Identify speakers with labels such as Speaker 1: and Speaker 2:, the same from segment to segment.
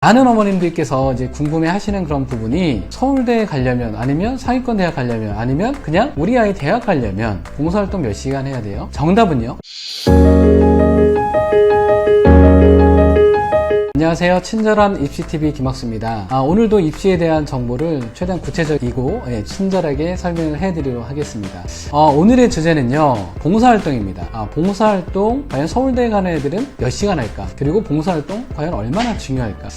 Speaker 1: 많은 어머님들께서 이제 궁금해 하시는 그런 부분이 서울대에 가려면, 아니면 상위권 대학 가려면, 아니면 그냥 우리 아이 대학 가려면 봉사활동 몇 시간 해야 돼요? 정답은요? 안녕하세요. 친절한 입시TV 김학수입니다. 오늘도 입시에 대한 정보를 최대한 구체적이고 친절하게 설명을 해드리도록 하겠습니다. 오늘의 주제는요, 봉사활동입니다. 봉사활동 과연 서울대에 가는 애들은 몇 시간 할까? 그리고 봉사활동 과연 얼마나 중요할까?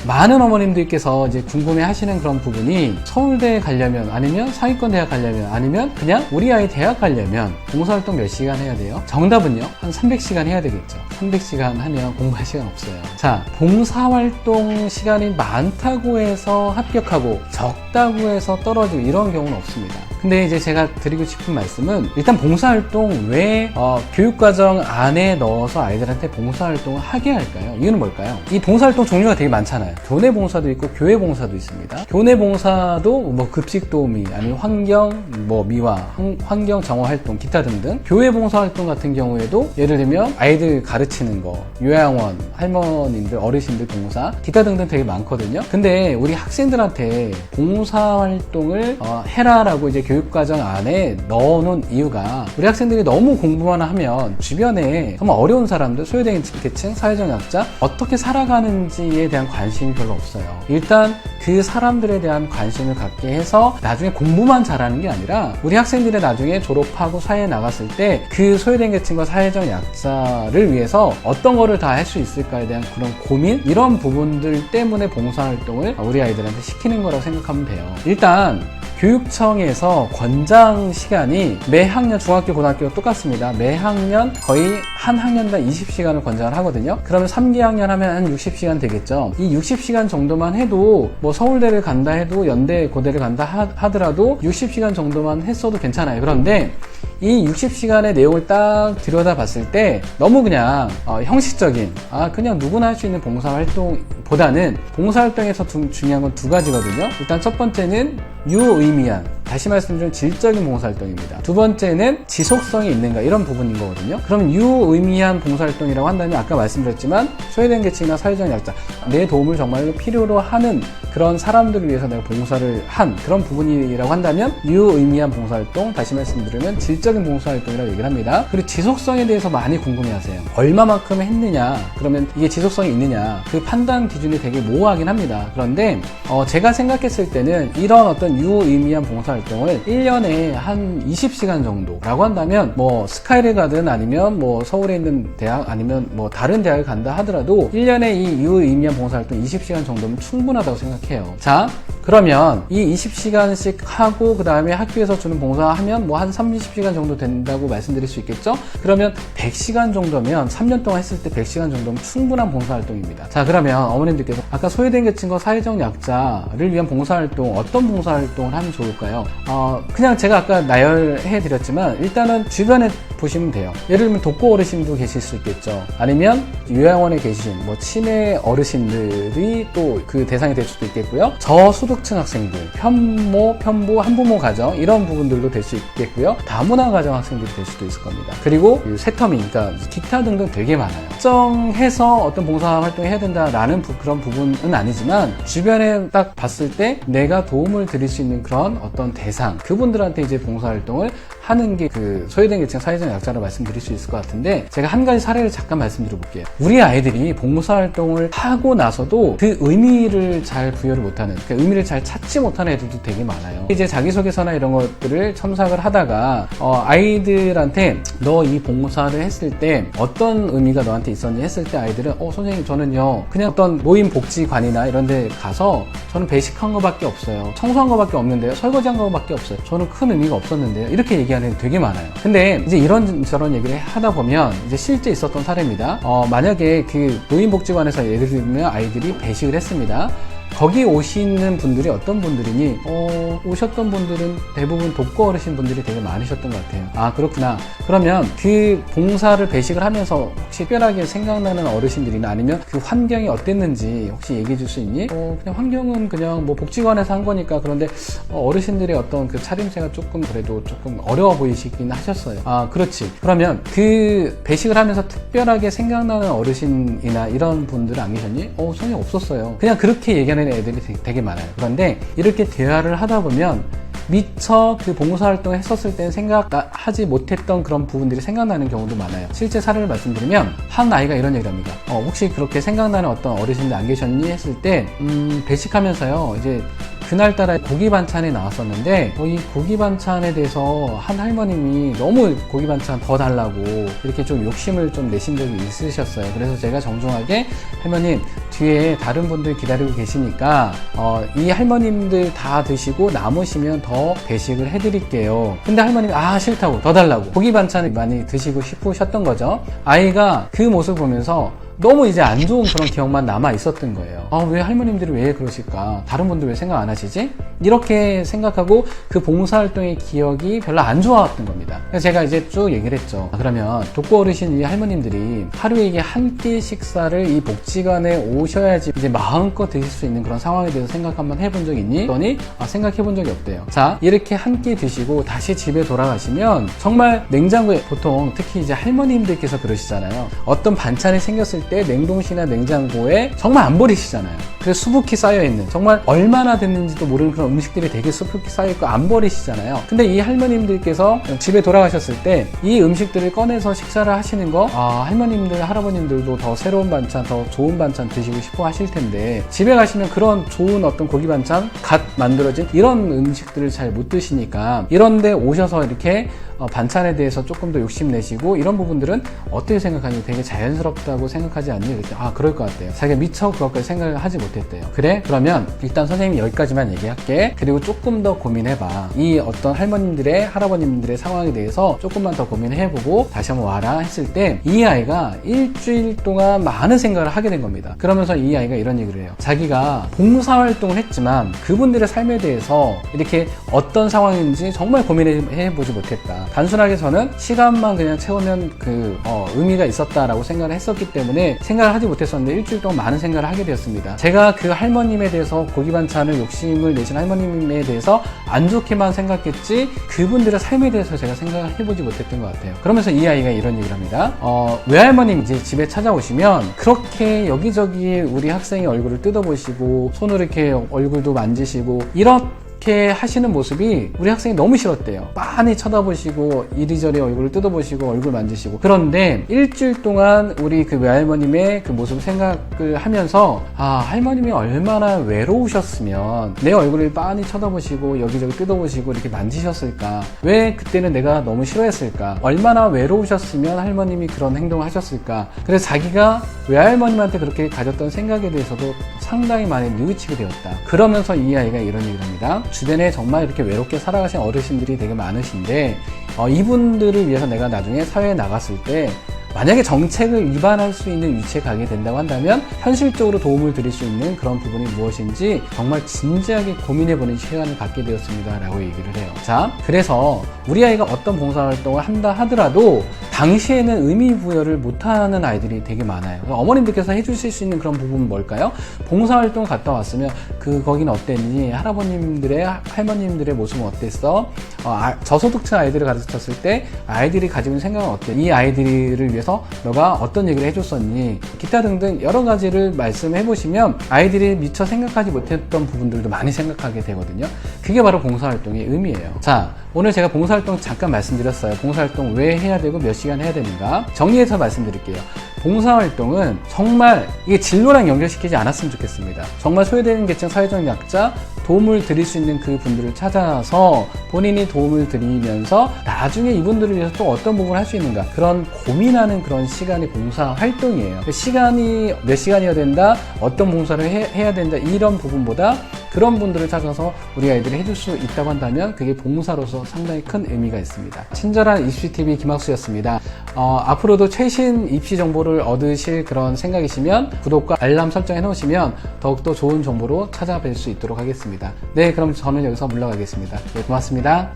Speaker 1: 많은 어머님들께서 이제 궁금해 하시는 그런 부분이 서울대에 가려면, 아니면 상위권 대학 가려면, 아니면 그냥 우리 아이 대학 가려면 봉사활동 몇 시간 해야 돼요? 정답은요, 한 300시간 해야 되겠죠. 300시간 하면 공부할 시간 없어요. 자, 봉사활동 시간이 많다고 해서 합격하고 적다고 해서 떨어지고 이런 경우는 없습니다. 근데 이제 제가 드리고 싶은 말씀은, 일단 봉사활동 왜 교육과정 안에 넣어서 아이들한테 봉사활동을 하게 할까요? 이유는 뭘까요? 이 봉사활동 종류가 되게 많잖아요. 교내 봉사도 있고 교회 봉사도 있습니다. 교내 봉사도 뭐 급식 도우미, 아니면 환경 미화, 환경 정화 활동, 기타 등등. 교회 봉사활동 같은 경우에도 예를 들면 아이들 가르치는 거, 요양원, 할머님들, 어르신들 봉사, 기타 등등 되게 많거든요. 근데 우리 학생들한테 봉사활동을 해라라고 이제 교육과정 안에 넣어놓은 이유가, 우리 학생들이 너무 공부만 하면 주변에 정말 어려운 사람들, 소외계층, 사회적 약자 어떻게 살아가는지에 대한 관심이 별로 없어요. 일단 그 사람들에 대한 관심을 갖게 해서 나중에 공부만 잘하는 게 아니라, 우리 학생들이 나중에 졸업하고 사회에 나갔을 때 그 소외된 계층과 사회적 약자를 위해서 어떤 거를 다 할 수 있을까에 대한 그런 고민, 이런 부분들 때문에 봉사활동을 우리 아이들한테 시키는 거라고 생각하면 돼요. 일단 교육청에서 권장 시간이 매 학년, 중학교, 고등학교 똑같습니다. 매 학년 거의 한 학년당 20시간을 권장을 하거든요. 그러면 3기 학년 하면 한 60시간 되겠죠. 이 60시간 정도만 해도, 뭐 서울대를 간다 해도, 연대, 고대를 간다 하더라도 60시간 정도만 했어도 괜찮아요. 그런데 이 60시간의 내용을 딱 들여다봤을 때 너무 그냥 형식적인, 그냥 누구나 할 수 있는 봉사활동보다는, 봉사활동에서 중요한 건 두 가지거든요. 일단 첫 번째는 유의미한, 다시 말씀드리면 질적인 봉사활동입니다. 두 번째는 지속성이 있는가, 이런 부분인 거거든요. 그럼 유의미한 봉사활동이라고 한다면, 아까 말씀드렸지만 소외된 계층이나 사회적 약자, 내 도움을 정말로 필요로 하는 그런 사람들을 위해서 내가 봉사를 한 그런 부분이라고 한다면 유의미한 봉사활동, 다시 말씀드리면 질적인 봉사활동이라고 얘기를 합니다. 그리고 지속성에 대해서 많이 궁금해하세요. 얼마만큼 했느냐, 그러면 이게 지속성이 있느냐, 그 판단 기준이 되게 모호하긴 합니다. 그런데 제가 생각했을 때는 이런 어떤 유의미한 봉사활동을 1년에 한 20시간 정도라고 한다면, 뭐 스카이를 가든, 아니면 뭐 서울에 있는 대학, 아니면 뭐 다른 대학을 간다 하더라도 1년에 이 유의미한 봉사활동 20시간 정도면 충분하다고 생각해요. 자, 그러면 이 20시간씩 하고 그 다음에 학교에서 주는 봉사하면 뭐 한 30시간 정도 된다고 말씀드릴 수 있겠죠? 그러면 100시간 정도면, 3년 동안 했을 때 100시간 정도면 충분한 봉사활동입니다. 자, 그러면 어머님들께서 아까 소외된 계층과 사회적 약자를 위한 봉사활동, 어떤 봉사활동을 하면 좋을까요? 그냥 제가 아까 나열해 드렸지만 일단은 주변에 보시면 돼요. 예를 들면 독거 어르신도 계실 수 있겠죠. 아니면 요양원에 계신 뭐 치매 어르신들이 또 그 대상이 될 수도 있겠고요. 저소득층 학생들, 편모, 편부, 한부모 가정, 이런 부분들도 될 수 있겠고요. 다문화 가정 학생들이 될 수도 있을 겁니다. 그리고 세터민, 그러니까 기타 등등 되게 많아요. 특정해서 어떤 봉사활동을 해야 된다라는 그런 부분은 아니지만, 주변에 딱 봤을 때 내가 도움을 드릴 수 있는 그런 어떤 대상, 그분들한테 이제 봉사활동을 하는 게 그 소외된 계층, 사회적 약자로 말씀드릴 수 있을 것 같은데, 제가 한 가지 사례를 잠깐 말씀드려 볼게요. 우리 아이들이 봉사활동을 하고 나서도 그 의미를 잘 부여를 못하는, 그 의미를 잘 찾지 못하는 애들도 되게 많아요. 이제 자기소개서나 이런 것들을 첨삭을 하다가 아이들한테 너 이 봉사를 했을 때 어떤 의미가 너한테 있었니 했을 때, 아이들은 선생님 저는요 그냥 어떤 모임 복지관이나 이런 데 가서 저는 배식한 거밖에 없어요, 청소한 거밖에 없는데요, 설거지한 거밖에 없어요, 저는 큰 의미가 없었는데요, 이렇게 얘기하는 애들 되게 많아요. 근데 이제 이런저런 얘기를 하다 보면, 이제 실제 있었던 사례입니다. 만약에 그 노인복지관에서 예를 들면 아이들이 배식을 했습니다. 거기 오시는 분들이 어떤 분들이니? 오셨던 분들은 대부분 독거 어르신 분들이 되게 많으셨던 것 같아요. 아, 그렇구나. 그러면 그 봉사를 배식을 하면서 혹시 특별하게 생각나는 어르신들이나 아니면 그 환경이 어땠는지 혹시 얘기해 줄 수 있니? 그냥 환경은 그냥 뭐 복지관에서 한 거니까. 그런데 어르신들의 어떤 그 차림새가 조금 그래도 조금 어려워 보이시긴 하셨어요. 아, 그렇지. 그러면 그 배식을 하면서 특별하게 생각나는 어르신이나 이런 분들은 안 계셨니? 전혀 없었어요. 그냥 그렇게 얘기하는 애들이 되게 많아요. 그런데 이렇게 대화를 하다 보면 미처 그 봉사활동을 했었을 때는 생각하지 못했던 그런 부분들이 생각나는 경우도 많아요. 실제 사례를 말씀드리면 한 아이가 이런 얘기를 합니다. 혹시 그렇게 생각나는 어떤 어르신들 안 계셨니? 했을 때 배식하면서요, 이제 그날따라 고기 반찬이 나왔었는데 이 고기 반찬에 대해서 한 할머님이 너무 고기 반찬 더 달라고 이렇게 좀 욕심을 좀 내신 적이 있으셨어요. 그래서 제가 정중하게 할머님, 뒤에 다른 분들 기다리고 계시니까 이 할머님들 다 드시고 남으시면 더 배식을 해드릴게요. 근데 할머님이 싫다고, 더 달라고 고기 반찬을 많이 드시고 싶으셨던 거죠. 아이가 그 모습을 보면서 너무 이제 안 좋은 그런 기억만 남아 있었던 거예요. 왜 할머님들이 왜 그러실까? 다른 분들 왜 생각 안 하시지? 이렇게 생각하고 그 봉사활동의 기억이 별로 안 좋았던 겁니다. 그래서 제가 이제 쭉 얘기를 했죠. 그러면 독거 어르신 이 할머님들이 하루에 이게 한 끼 식사를 이 복지관에 오셔야지 이제 마음껏 드실 수 있는 그런 상황에 대해서 생각 한번 해본 적 있니? 그랬더니 생각해 본 적이 없대요. 자, 이렇게 한 끼 드시고 다시 집에 돌아가시면 정말 냉장고에, 보통 특히 이제 할머님들께서 그러시잖아요. 어떤 반찬이 생겼을 때 냉동실이나 냉장고에 정말 안 버리시잖아요. 그래서 수북히 쌓여있는, 정말 얼마나 됐는지도 모르는 그런 음식들이 되게 수북히 쌓여있고 안 버리시잖아요. 근데 이 할머님들께서 집에 돌아가셨을 때 이 음식들을 꺼내서 식사를 하시는 거, 할머님들, 할아버님들도 더 새로운 반찬, 더 좋은 반찬 드시고 싶어 하실 텐데 집에 가시면 그런 좋은 어떤 고기 반찬, 갓 만들어진 이런 음식들을 잘 못 드시니까 이런데 오셔서 이렇게 반찬에 대해서 조금 더 욕심내시고 이런 부분들은 어떻게 생각하니? 되게 자연스럽다고 생각하지 않니? 그랬더니 그럴 것 같대요. 자기가 미처 그것까지 생각을 하지 못했대요. 그래? 그러면 일단 선생님이 여기까지만 얘기할게. 그리고 조금 더 고민해봐. 이 어떤 할머님들의, 할아버님들의 상황에 대해서 조금만 더 고민해보고 다시 한번 와라 했을 때 이 아이가 일주일 동안 많은 생각을 하게 된 겁니다. 그러면서 이 아이가 이런 얘기를 해요. 자기가 봉사활동을 했지만 그분들의 삶에 대해서 이렇게 어떤 상황인지 정말 고민해보지 못했다. 단순하게 저는 시간만 그냥 채우면 의미가 있었다라고 생각을 했었기 때문에 생각을 하지 못했었는데 일주일 동안 많은 생각을 하게 되었습니다. 제가 그 할머님에 대해서 고기 반찬을 욕심을 내신 할머님에 대해서 안 좋게만 생각했지 그분들의 삶에 대해서 제가 생각을 해보지 못했던 것 같아요. 그러면서 이 아이가 이런 얘기를 합니다. 외할머님이 이제 집에 찾아오시면 그렇게 여기저기 우리 학생의 얼굴을 뜯어보시고 손으로 이렇게 얼굴도 만지시고 이렇게 하시는 모습이 우리 학생이 너무 싫었대요. 빤히 쳐다보시고 이리저리 얼굴을 뜯어보시고 얼굴 만지시고. 그런데 일주일 동안 우리 그 외할머님의 그 모습을 생각을 하면서 할머님이 얼마나 외로우셨으면 내 얼굴을 빤히 쳐다보시고 여기저기 뜯어보시고 이렇게 만지셨을까? 왜 그때는 내가 너무 싫어했을까? 얼마나 외로우셨으면 할머님이 그런 행동을 하셨을까? 그래서 자기가 외할머님한테 그렇게 가졌던 생각에 대해서도 상당히 많이 뉘우치게 되었다. 그러면서 이 아이가 이런 얘기를 합니다. 주변에 정말 이렇게 외롭게 살아가신 어르신들이 되게 많으신데 이분들을 위해서 내가 나중에 사회에 나갔을 때 만약에 정책을 위반할 수 있는 위치에 가게 된다고 한다면 현실적으로 도움을 드릴 수 있는 그런 부분이 무엇인지 정말 진지하게 고민해보는 시간을 갖게 되었습니다 라고 얘기를 해요. 자, 그래서 우리 아이가 어떤 봉사활동을 한다 하더라도 당시에는 의미 부여를 못하는 아이들이 되게 많아요. 어머님들께서 해주실 수 있는 그런 부분은 뭘까요? 봉사활동 갔다 왔으면 거기는 어땠니? 할아버님들의, 할머님들의 모습은 어땠어? 저소득층 아이들을 가르쳤을 때 아이들이 가지고 있는 생각은 어때? 이 아이들을 위해서 너가 어떤 얘기를 해줬었니? 기타 등등 여러 가지를 말씀해 보시면 아이들이 미처 생각하지 못했던 부분들도 많이 생각하게 되거든요. 그게 바로 봉사활동의 의미예요. 자, 오늘 제가 봉사활동 잠깐 말씀드렸어요. 봉사활동 왜 해야 되고 몇 시간 해야 되는가? 정리해서 말씀드릴게요. 봉사활동은 정말 이게 진로랑 연결시키지 않았으면 좋겠습니다. 정말 소외되는 계층, 사회적 약자, 도움을 드릴 수 있는 그 분들을 찾아서 본인이 도움을 드리면서 나중에 이분들을 위해서 또 어떤 부분을 할 수 있는가, 그런 고민하는 그런 시간이 봉사활동이에요. 시간이 몇 시간이어야 된다, 어떤 봉사를 해야 된다, 이런 부분보다 그런 분들을 찾아서 우리 아이들이 해줄 수 있다고 한다면 그게 봉사로서 상당히 큰 의미가 있습니다. 친절한 입시TV 김학수였습니다. 앞으로도 최신 입시 정보를 얻으실 그런 생각이시면 구독과 알람 설정해 놓으시면 더욱더 좋은 정보로 찾아뵐 수 있도록 하겠습니다. 네, 그럼 저는 여기서 물러가겠습니다. 네, 고맙습니다.